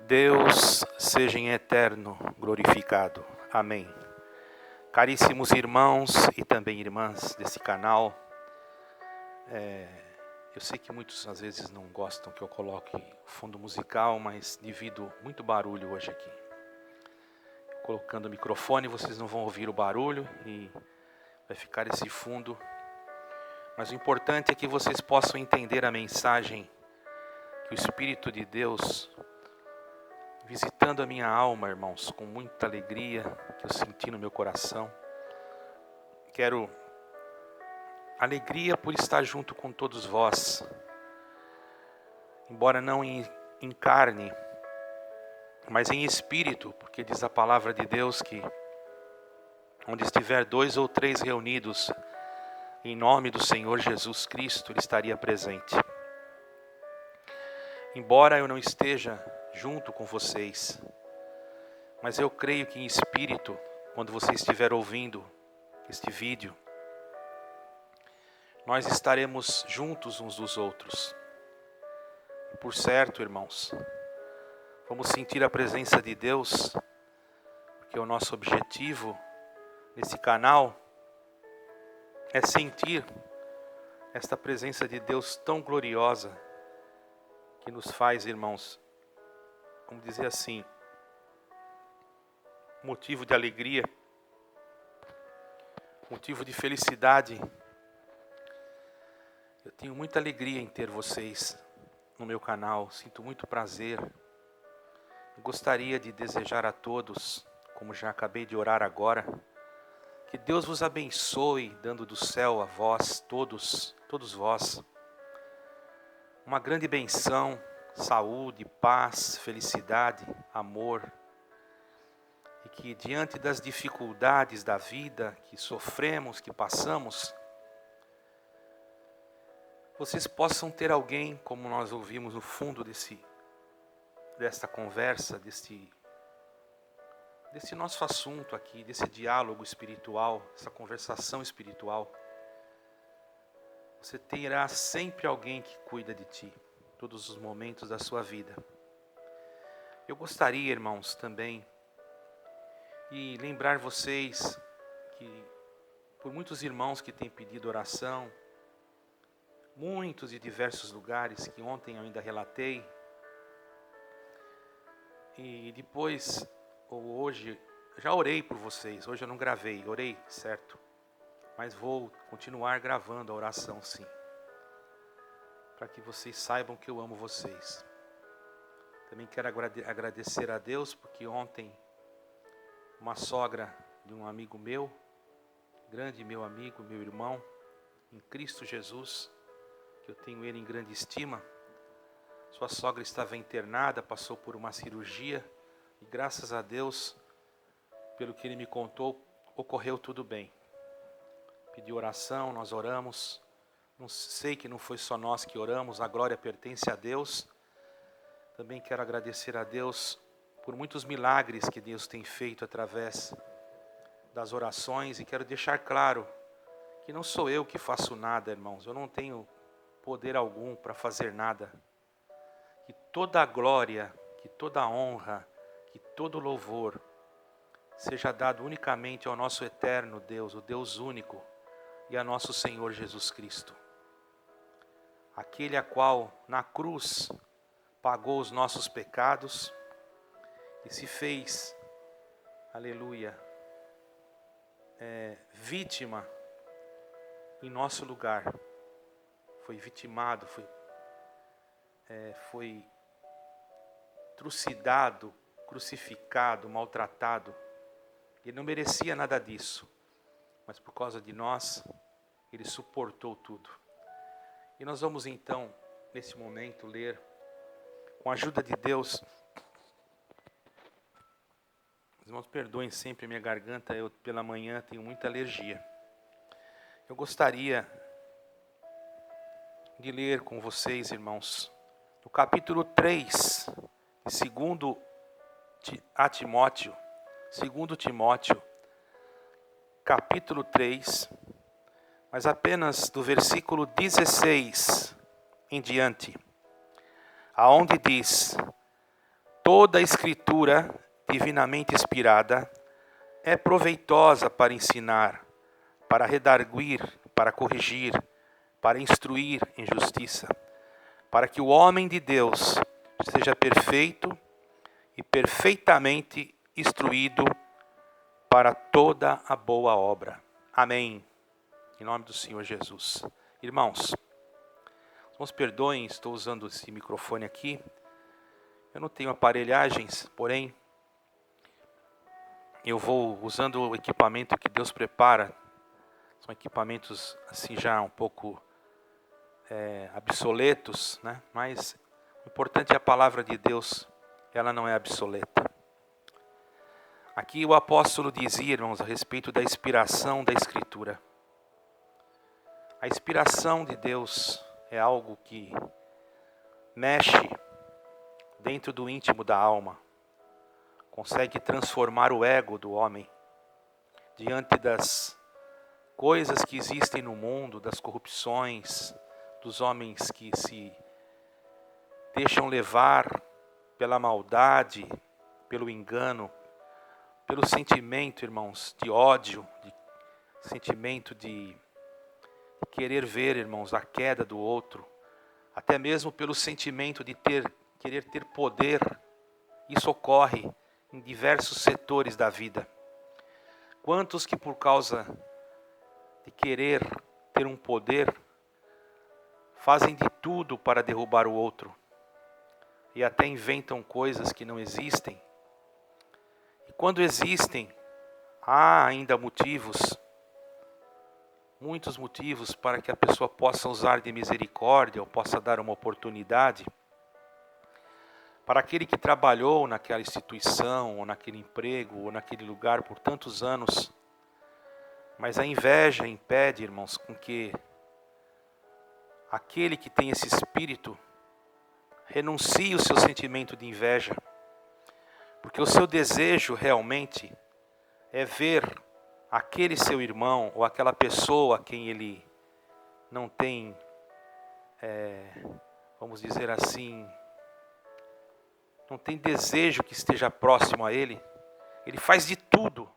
Deus seja em eterno glorificado. Amém. Caríssimos irmãos e também irmãs desse canal, eu sei que muitos às vezes não gostam que eu coloque fundo musical, mas devido muito barulho hoje aqui. Colocando o microfone, vocês não vão ouvir o barulho e vai ficar esse fundo. Mas o importante é que vocês possam entender a mensagem que o Espírito de Deus, visitando a minha alma, irmãos, com muita alegria que eu senti no meu coração. Quero alegria por estar junto com todos vós, embora não em carne, mas em espírito, porque diz a palavra de Deus que onde estiver 2 ou 3 reunidos em nome do Senhor Jesus Cristo, Ele estaria presente. Embora eu não esteja junto com vocês, mas eu creio que em espírito, quando você estiver ouvindo este vídeo, nós estaremos juntos uns dos outros. Por certo, irmãos, vamos sentir a presença de Deus, porque o nosso objetivo nesse canal é sentir esta presença de Deus tão gloriosa, que nos faz, irmãos, vamos dizer assim, motivo de alegria, motivo de felicidade. Eu tenho muita alegria em ter vocês no meu canal, sinto muito prazer. Eu gostaria de desejar a todos, como já acabei de orar agora, que Deus vos abençoe, dando do céu a vós, todos vós, uma grande benção, saúde, paz, felicidade, amor. E que diante das dificuldades da vida que sofremos, que passamos, vocês possam ter alguém, como nós ouvimos no fundo desta conversa, desse nosso assunto aqui, desse diálogo espiritual, essa conversação espiritual. Você terá sempre alguém que cuida de ti, todos os momentos da sua vida. Eu gostaria, irmãos, também de lembrar vocês que por muitos irmãos que têm pedido oração, muitos de diversos lugares que ontem eu ainda relatei, e depois, ou hoje, já orei por vocês, hoje eu não gravei, orei, certo? Mas vou continuar gravando a oração sim, para que vocês saibam que eu amo vocês. Também quero agradecer a Deus, porque ontem uma sogra de um amigo meu, grande meu amigo, meu irmão, em Cristo Jesus, que eu tenho ele em grande estima, sua sogra estava internada, passou por uma cirurgia, e graças a Deus, pelo que ele me contou, ocorreu tudo bem. Pediu oração, nós oramos. Não sei que não foi só nós que oramos, a glória pertence a Deus. Também quero agradecer a Deus por muitos milagres que Deus tem feito através das orações. E quero deixar claro que não sou eu que faço nada, irmãos. Eu não tenho poder algum para fazer nada. Que toda a glória, que toda a honra, que todo louvor seja dado unicamente ao nosso eterno Deus, o Deus único, e a nosso Senhor Jesus Cristo. Aquele a qual na cruz pagou os nossos pecados e se fez, aleluia, vítima em nosso lugar. Foi vitimado, foi trucidado, crucificado, maltratado. Ele não merecia nada disso, mas por causa de nós, Ele suportou tudo. E nós vamos então, nesse momento, ler, com a ajuda de Deus. Os irmãos, perdoem sempre a minha garganta, eu pela manhã tenho muita alergia. Eu gostaria de ler com vocês, irmãos, no capítulo 3, de 2 Timóteo, capítulo 3, mas apenas do versículo 16 em diante, aonde diz: toda a Escritura, divinamente inspirada, é proveitosa para ensinar, para redarguir, para corrigir, para instruir em justiça, para que o homem de Deus seja perfeito e perfeitamente instruído para toda a boa obra. Amém. Em nome do Senhor Jesus. Irmãos, nos perdoem, estou usando esse microfone aqui. Eu não tenho aparelhagens, porém, eu vou usando o equipamento que Deus prepara. São equipamentos assim já um pouco obsoletos, né? Mas o importante é a palavra de Deus, ela não é obsoleta. Aqui o apóstolo dizia, irmãos, a respeito da inspiração da Escritura. A inspiração de Deus é algo que mexe dentro do íntimo da alma, consegue transformar o ego do homem diante das coisas que existem no mundo, das corrupções, dos homens que se deixam levar pela maldade, pelo engano, pelo sentimento, irmãos, de ódio, sentimento de querer ver, irmãos, a queda do outro, até mesmo pelo sentimento de querer ter poder. Isso ocorre em diversos setores da vida. Quantos que por causa de querer ter um poder, fazem de tudo para derrubar o outro, e até inventam coisas que não existem. E quando existem, há ainda muitos motivos para que a pessoa possa usar de misericórdia, ou possa dar uma oportunidade para aquele que trabalhou naquela instituição, ou naquele emprego, ou naquele lugar por tantos anos. Mas a inveja impede, irmãos, com que aquele que tem esse espírito renuncie o seu sentimento de inveja, porque o seu desejo realmente é ver aquele seu irmão ou aquela pessoa a quem ele não tem, vamos dizer assim, não tem desejo que esteja próximo a ele. Ele faz de tudo,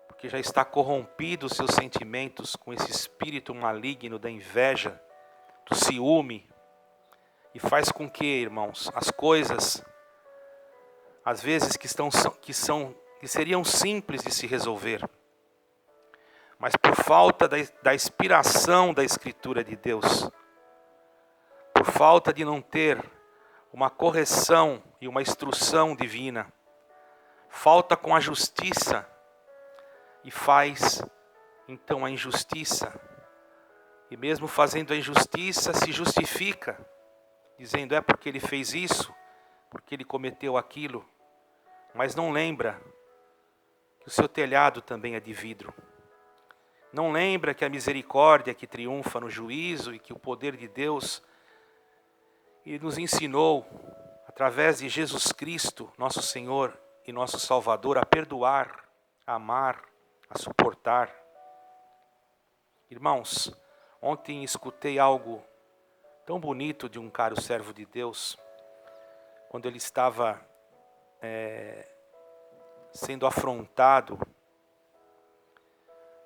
porque já está corrompido os seus sentimentos com esse espírito maligno da inveja, do ciúme, e faz com que, irmãos, as coisas, às vezes que seriam simples de se resolver, mas por falta da inspiração da Escritura de Deus, por falta de não ter uma correção e uma instrução divina, falta com a justiça e faz então a injustiça. E mesmo fazendo a injustiça, se justifica, dizendo é porque ele fez isso, porque ele cometeu aquilo, mas não lembra que o seu telhado também é de vidro. Não lembra que a misericórdia que triunfa no juízo e que o poder de Deus e nos ensinou, através de Jesus Cristo, nosso Senhor e nosso Salvador, a perdoar, a amar, a suportar. Irmãos, ontem escutei algo tão bonito de um caro servo de Deus, quando ele estava sendo afrontado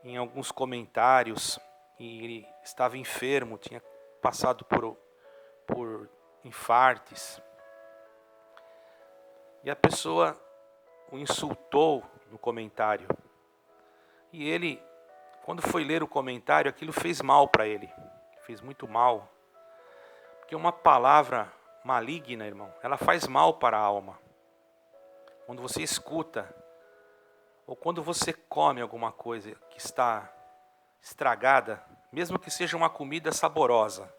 em alguns comentários, e ele estava enfermo, tinha passado por infartes, e a pessoa o insultou no comentário, e ele, quando foi ler o comentário, aquilo fez mal para ele, fez muito mal, porque uma palavra maligna, irmão, ela faz mal para a alma. Quando você escuta, ou quando você come alguma coisa que está estragada, mesmo que seja uma comida saborosa,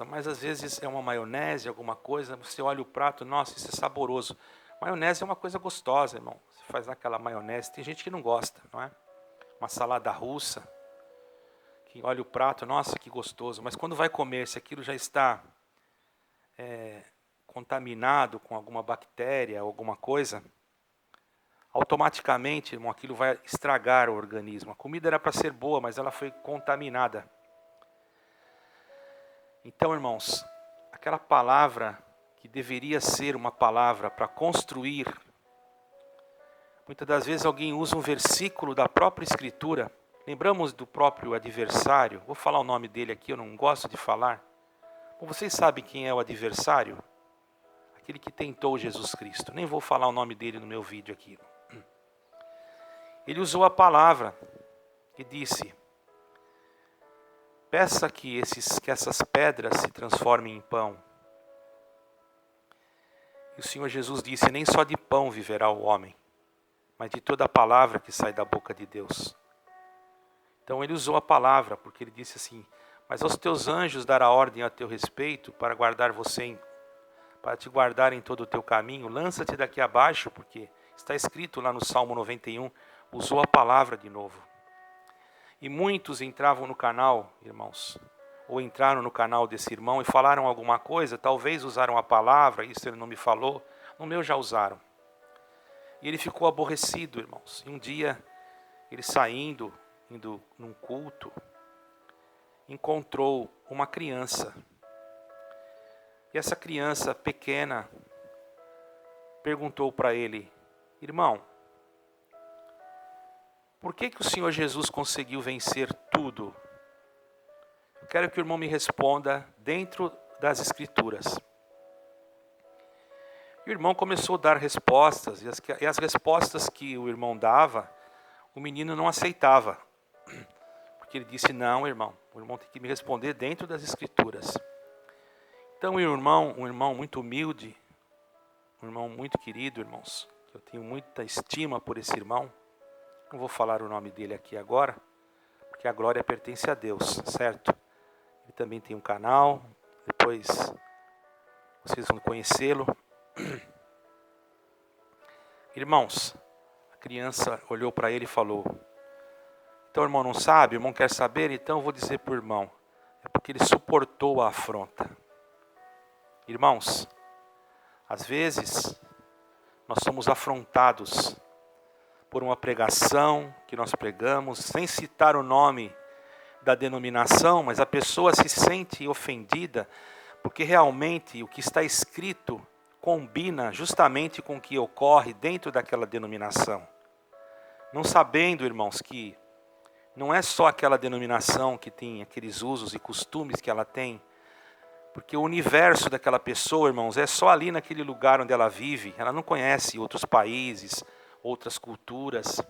mas às vezes é uma maionese, alguma coisa, você olha o prato, nossa, isso é saboroso. Maionese é uma coisa gostosa, irmão. Você faz aquela maionese, tem gente que não gosta, não é? Uma salada russa, que olha o prato, nossa, que gostoso. Mas quando vai comer, se aquilo já está contaminado com alguma bactéria, alguma coisa, automaticamente, irmão, aquilo vai estragar o organismo. A comida era para ser boa, mas ela foi contaminada. Então, irmãos, aquela palavra que deveria ser uma palavra para construir. Muitas das vezes alguém usa um versículo da própria Escritura. Lembramos do próprio adversário. Vou falar o nome dele aqui, eu não gosto de falar. Bom, vocês sabem quem é o adversário? Aquele que tentou Jesus Cristo. Nem vou falar o nome dele no meu vídeo aqui. Ele usou a palavra e disse: peça que essas pedras se transformem em pão. E o Senhor Jesus disse: nem só de pão viverá o homem, mas de toda a palavra que sai da boca de Deus. Então ele usou a palavra, porque ele disse assim: mas aos teus anjos dará ordem a teu respeito para guardar você, para te guardar em todo o teu caminho. Lança-te daqui abaixo, porque está escrito lá no Salmo 91, usou a palavra de novo. E muitos entravam no canal, irmãos, ou entraram no canal desse irmão e falaram alguma coisa, talvez usaram a palavra, isso ele não me falou, no meu já usaram. E ele ficou aborrecido, irmãos. E um dia, ele indo num culto, encontrou uma criança. E essa criança pequena perguntou para ele: irmão, por que o Senhor Jesus conseguiu vencer tudo? Eu quero que o irmão me responda dentro das Escrituras. E o irmão começou a dar respostas, e as respostas que o irmão dava, o menino não aceitava. Porque ele disse: não, irmão, o irmão tem que me responder dentro das Escrituras. Então, um irmão muito humilde, um irmão muito querido, irmãos, que eu tenho muita estima por esse irmão. Não vou falar o nome dele aqui agora, porque a glória pertence a Deus, certo? Ele também tem um canal, depois vocês vão conhecê-lo. Irmãos, a criança olhou para ele e falou: então o irmão não sabe, o irmão quer saber, então eu vou dizer para o irmão, é porque ele suportou a afronta. Irmãos, às vezes nós somos afrontados por uma pregação que nós pregamos, sem citar o nome da denominação, mas a pessoa se sente ofendida, porque realmente o que está escrito combina justamente com o que ocorre dentro daquela denominação. Não sabendo, irmãos, que não é só aquela denominação que tem aqueles usos e costumes que ela tem, porque o universo daquela pessoa, irmãos, é só ali naquele lugar onde ela vive. Ela não conhece outros países, outras culturas.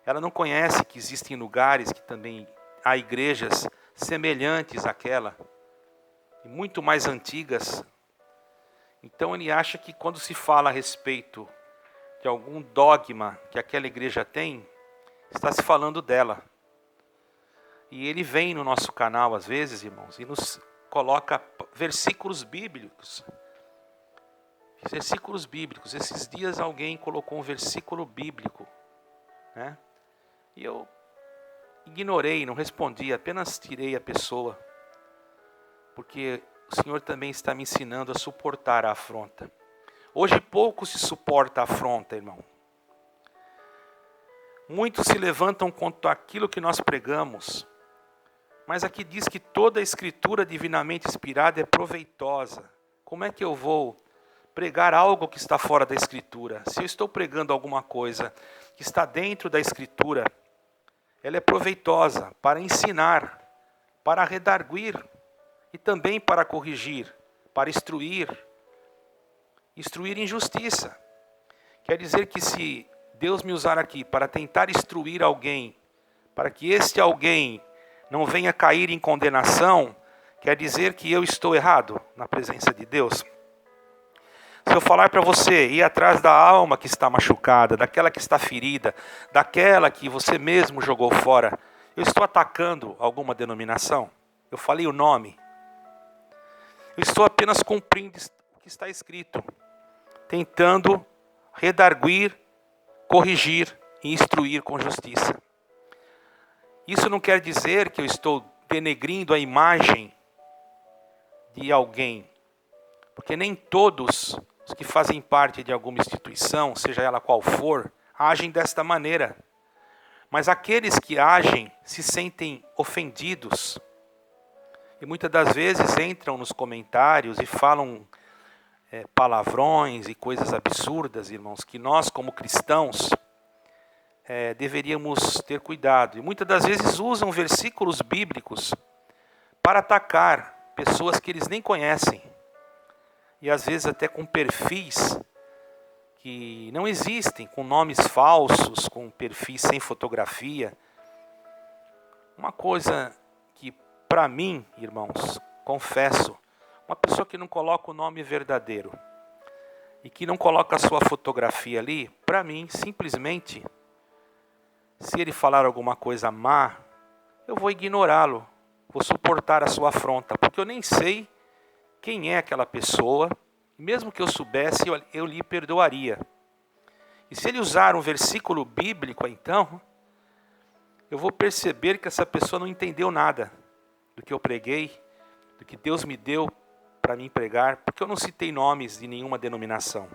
Ela não conhece que existem lugares que também há igrejas semelhantes àquela, e muito mais antigas. Então ele acha que quando se fala a respeito de algum dogma que aquela igreja tem, está se falando dela. E ele vem no nosso canal às vezes, irmãos, e nos coloca versículos bíblicos. Versículos bíblicos. Esses dias alguém colocou um versículo bíblico, né? E eu ignorei, não respondi, apenas tirei a pessoa. Porque o Senhor também está me ensinando a suportar a afronta. Hoje pouco se suporta a afronta, irmão. Muitos se levantam contra aquilo que nós pregamos. Mas aqui diz que toda a escritura divinamente inspirada é proveitosa. Como é que eu vou pregar algo que está fora da escritura? Se eu estou pregando alguma coisa que está dentro da escritura, ela é proveitosa para ensinar, para redarguir e também para corrigir, para instruir em justiça. Quer dizer que se Deus me usar aqui para tentar instruir alguém, para que este alguém não venha cair em condenação, quer dizer que eu estou errado na presença de Deus? Se eu falar para você ir atrás da alma que está machucada, daquela que está ferida, daquela que você mesmo jogou fora, eu estou atacando alguma denominação? Eu falei o nome? Eu estou apenas cumprindo o que está escrito, tentando redarguir, corrigir e instruir com justiça. Isso não quer dizer que eu estou denegrindo a imagem de alguém, porque nem todos os que fazem parte de alguma instituição, seja ela qual for, agem desta maneira. Mas aqueles que agem se sentem ofendidos e muitas das vezes entram nos comentários e falam palavrões e coisas absurdas, irmãos, que nós como cristãos deveríamos ter cuidado. E muitas das vezes usam versículos bíblicos para atacar pessoas que eles nem conhecem. E às vezes até com perfis que não existem, com nomes falsos, com perfis sem fotografia. Uma coisa que, para mim, irmãos, confesso, uma pessoa que não coloca o nome verdadeiro e que não coloca a sua fotografia ali, para mim, simplesmente, se ele falar alguma coisa má, eu vou ignorá-lo, vou suportar a sua afronta, porque eu nem sei quem é aquela pessoa. Mesmo que eu soubesse, eu lhe perdoaria. E se ele usar um versículo bíblico, então, eu vou perceber que essa pessoa não entendeu nada do que eu preguei, do que Deus me deu para mim pregar, porque eu não citei nomes de nenhuma denominação.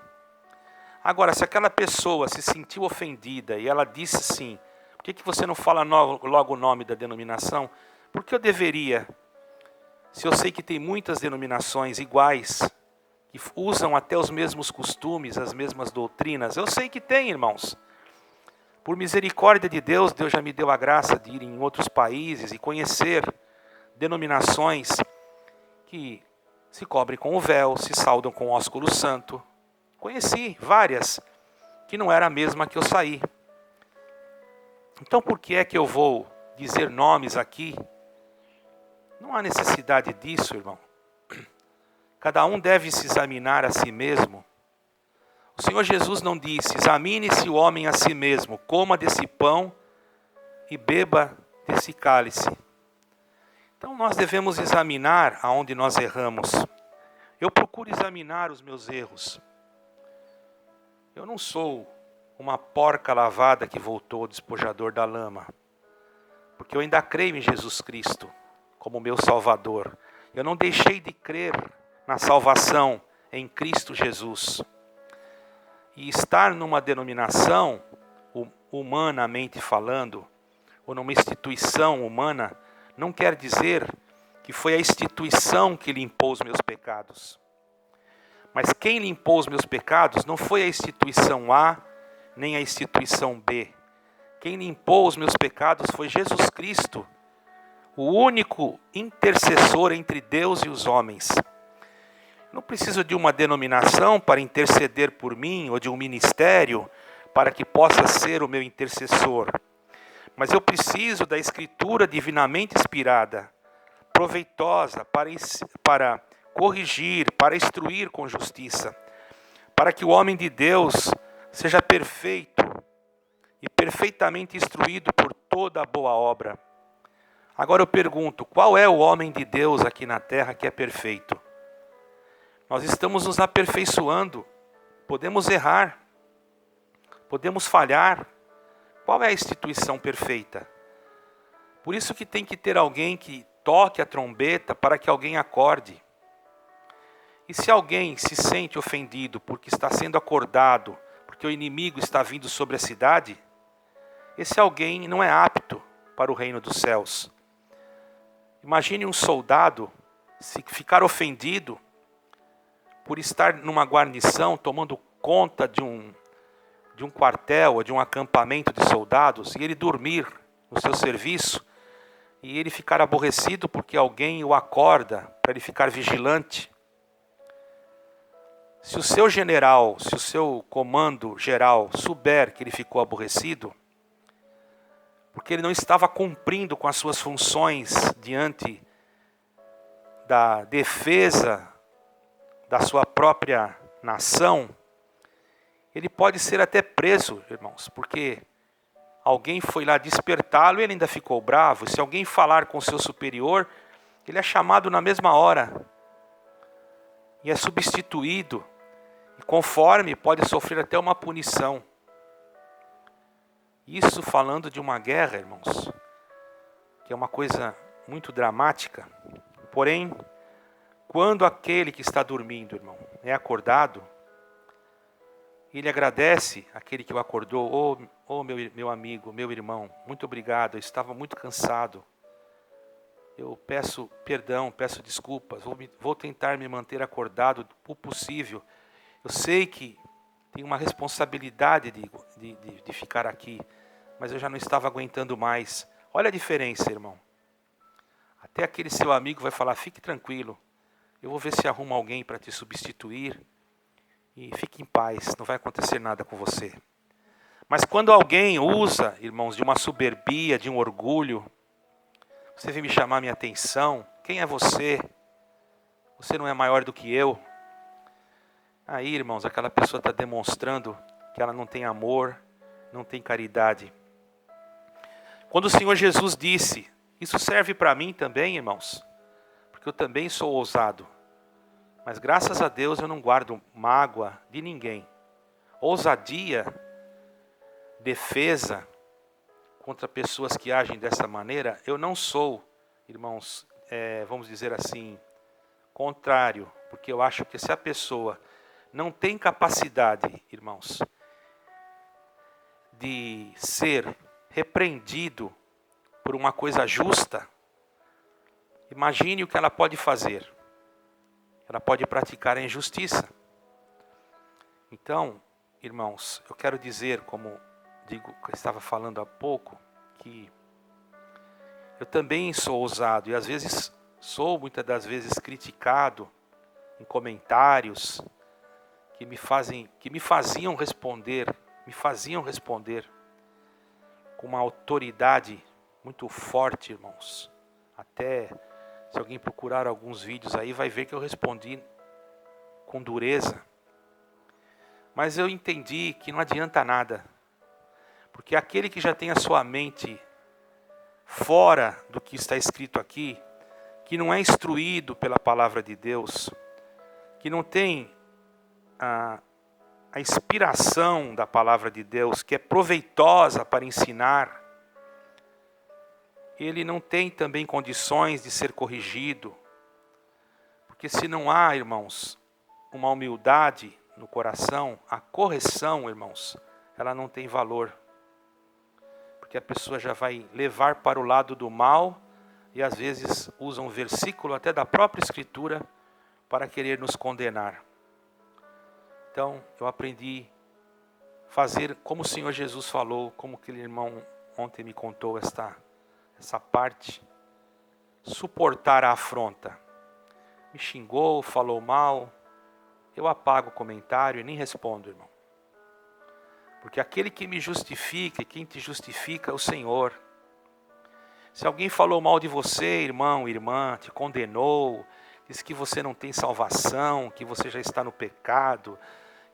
Agora, se aquela pessoa se sentiu ofendida e ela disse assim, por que você não fala logo o nome da denominação? Porque eu deveria, se eu sei que tem muitas denominações iguais, que usam até os mesmos costumes, as mesmas doutrinas. Eu sei que tem, irmãos. Por misericórdia de Deus, Deus já me deu a graça de ir em outros países e conhecer denominações que se cobrem com o véu, se saudam com o ósculo santo. Conheci várias que não era a mesma que eu saí. Então por que é que eu vou dizer nomes aqui? Não há necessidade disso, irmão. Cada um deve se examinar a si mesmo. O Senhor Jesus não disse, examine-se o homem a si mesmo, coma desse pão e beba desse cálice. Então nós devemos examinar aonde nós erramos. Eu procuro examinar os meus erros. Eu não sou uma porca lavada que voltou despojador da lama, porque eu ainda creio em Jesus Cristo como meu Salvador. Eu não deixei de crer na salvação em Cristo Jesus. E estar numa denominação, humanamente falando, ou numa instituição humana, não quer dizer que foi a instituição que limpou os meus pecados. Mas quem limpou os meus pecados não foi a instituição A, nem a instituição B. Quem limpou os meus pecados foi Jesus Cristo, o único intercessor entre Deus e os homens. Não preciso de uma denominação para interceder por mim, ou de um ministério para que possa ser o meu intercessor. Mas eu preciso da Escritura divinamente inspirada, proveitosa para corrigir, para instruir com justiça, para que o homem de Deus seja perfeito e perfeitamente instruído por toda a boa obra. Agora eu pergunto, qual é o homem de Deus aqui na terra que é perfeito? Nós estamos nos aperfeiçoando, podemos errar, podemos falhar. Qual é a instituição perfeita? Por isso que tem que ter alguém que toque a trombeta para que alguém acorde. E se alguém se sente ofendido porque está sendo acordado, porque o inimigo está vindo sobre a cidade, esse alguém não é apto para o reino dos céus. Imagine um soldado se ficar ofendido por estar numa guarnição tomando conta de um quartel ou de um acampamento de soldados e ele dormir no seu serviço e ele ficar aborrecido porque alguém o acorda para ele ficar vigilante. Se o seu general, se o seu comando geral souber que ele ficou aborrecido, porque ele não estava cumprindo com as suas funções diante da defesa da sua própria nação, ele pode ser até preso, irmãos, porque alguém foi lá despertá-lo e ele ainda ficou bravo. E se alguém falar com o seu superior, ele é chamado na mesma hora e é substituído, e conforme pode sofrer até uma punição. Isso falando de uma guerra, irmãos, que é uma coisa muito dramática. Porém, quando aquele que está dormindo, irmão, é acordado, ele agradece aquele que o acordou. Meu amigo, meu irmão, muito obrigado, eu estava muito cansado. eu peço perdão, peço desculpas, vou tentar me manter acordado o possível. Eu sei que tenho uma responsabilidade de ficar aqui, mas eu já não estava aguentando mais. Olha a diferença, irmão. Até aquele seu amigo vai falar, fique tranquilo, eu vou ver se arrumo alguém para te substituir e fique em paz, não vai acontecer nada com você. Mas quando alguém usa, irmãos, de uma soberbia, de um orgulho, você vem me chamar minha atenção, quem é você? Você não é maior do que eu. Aí, irmãos, aquela pessoa está demonstrando que ela não tem amor, não tem caridade. Quando o Senhor Jesus disse, isso serve para mim também, irmãos, porque eu também sou ousado. Mas graças a Deus eu não guardo mágoa de ninguém. Ousadia, defesa contra pessoas que agem dessa maneira, eu não sou, irmãos, vamos dizer assim, contrário, porque eu acho que se a pessoa não tem capacidade, irmãos, de ser repreendido por uma coisa justa, imagine o que ela pode fazer. Ela pode praticar a injustiça. Então, irmãos, eu quero dizer, como eu estava falando há pouco, que eu também sou ousado e às vezes sou muitas das vezes criticado em comentários que me faziam responder com uma autoridade muito forte, irmãos. Até se alguém procurar alguns vídeos aí, vai ver que eu respondi com dureza. Mas eu entendi que não adianta nada. Porque aquele que já tem a sua mente fora do que está escrito aqui, que não é instruído pela palavra de Deus, que não tem a inspiração da palavra de Deus, que é proveitosa para ensinar, ele não tem também condições de ser corrigido. Porque se não há, irmãos, uma humildade no coração, a correção, irmãos, ela não tem valor. Porque a pessoa já vai levar para o lado do mal e às vezes usa um versículo até da própria Escritura para querer nos condenar. Então, eu aprendi a fazer como o Senhor Jesus falou, como aquele irmão ontem me contou essa parte, suportar a afronta. Me xingou, falou mal, eu apago o comentário e nem respondo, irmão. Porque aquele que me justifica, e quem te justifica é o Senhor. Se alguém falou mal de você, irmão, irmã, te condenou, disse que você não tem salvação, que você já está no pecado,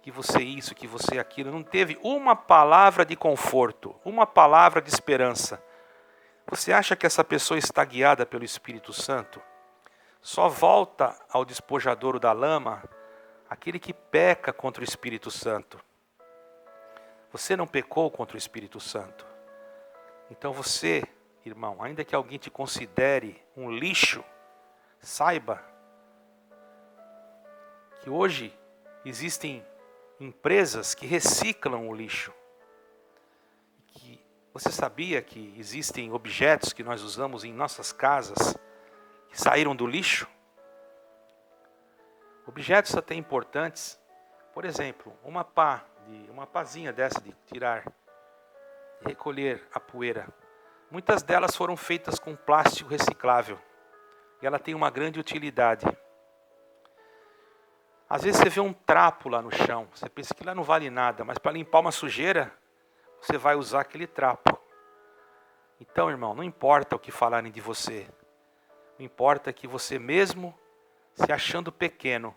que você isso, que você aquilo, não teve uma palavra de conforto, uma palavra de esperança. Você acha que essa pessoa está guiada pelo Espírito Santo? Só volta ao despojadouro da lama aquele que peca contra o Espírito Santo. Você não pecou contra o Espírito Santo. Então você, irmão, ainda que alguém te considere um lixo, saiba que hoje existem empresas que reciclam o lixo. Você sabia que existem objetos que nós usamos em nossas casas que saíram do lixo? Objetos até importantes. Por exemplo, uma pazinha dessa de tirar, de recolher a poeira. Muitas delas foram feitas com plástico reciclável. E ela tem uma grande utilidade. Às vezes você vê um trapo lá no chão. Você pensa que lá não vale nada, mas para limpar uma sujeira, você vai usar aquele trapo. Então, irmão, não importa o que falarem de você. O que importa é que você mesmo, se achando pequeno,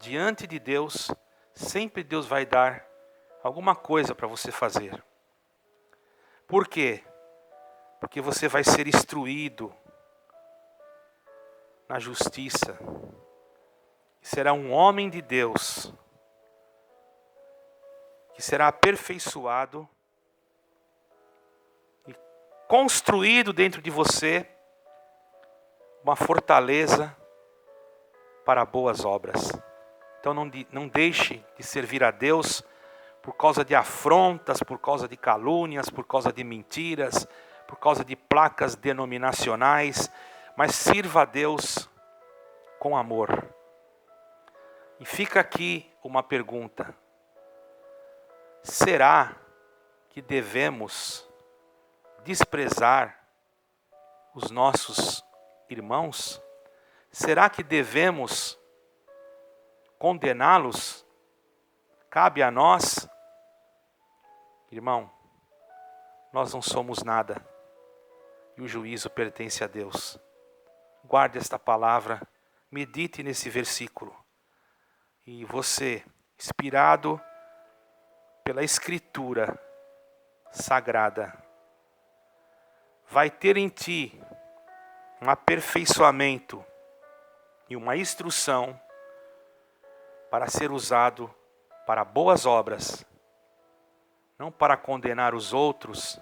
diante de Deus, sempre Deus vai dar alguma coisa para você fazer. Por quê? Porque você vai ser instruído na justiça. Será um homem de Deus que será aperfeiçoado e construído dentro de você uma fortaleza para boas obras. Então não deixe de servir a Deus por causa de afrontas, por causa de calúnias, por causa de mentiras, por causa de placas denominacionais. mas sirva a Deus com amor. E fica aqui uma pergunta: será que devemos desprezar os nossos irmãos? Será que devemos condená-los? Cabe a nós? Irmão, nós não somos nada e o juízo pertence a Deus. Guarde esta palavra, medite nesse versículo e você, inspirado pela Escritura Sagrada, vai ter em ti um aperfeiçoamento e uma instrução para ser usado para boas obras, não para condenar os outros,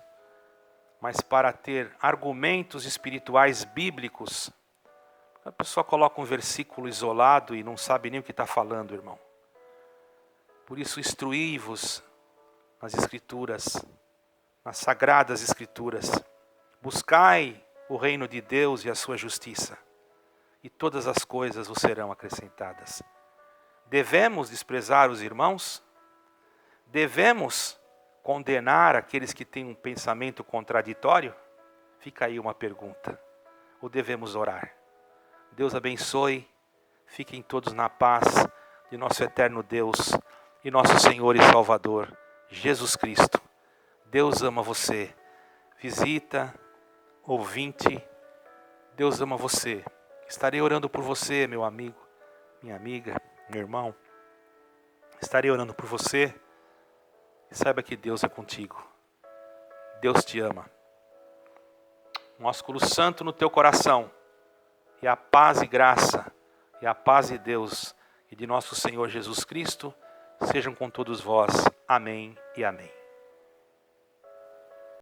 mas para ter argumentos espirituais bíblicos. A pessoa coloca um versículo isolado e não sabe nem o que está falando, irmão. Por isso, instruí-vos nas Escrituras, nas Sagradas Escrituras. Buscai o reino de Deus e a sua justiça, e todas as coisas vos serão acrescentadas. Devemos desprezar os irmãos? Devemos condenar aqueles que têm um pensamento contraditório? Fica aí uma pergunta. Ou devemos orar? Deus abençoe, fiquem todos na paz de nosso eterno Deus e nosso Senhor e Salvador, Jesus Cristo. Deus ama você. Visita, ouvinte, Deus ama você. Estarei orando por você, meu amigo, minha amiga, meu irmão. Estarei orando por você. E saiba que Deus é contigo. Deus te ama. Um ósculo santo no teu coração. E a paz e graça, e a paz de Deus e de nosso Senhor Jesus Cristo sejam com todos vós. Amém e amém.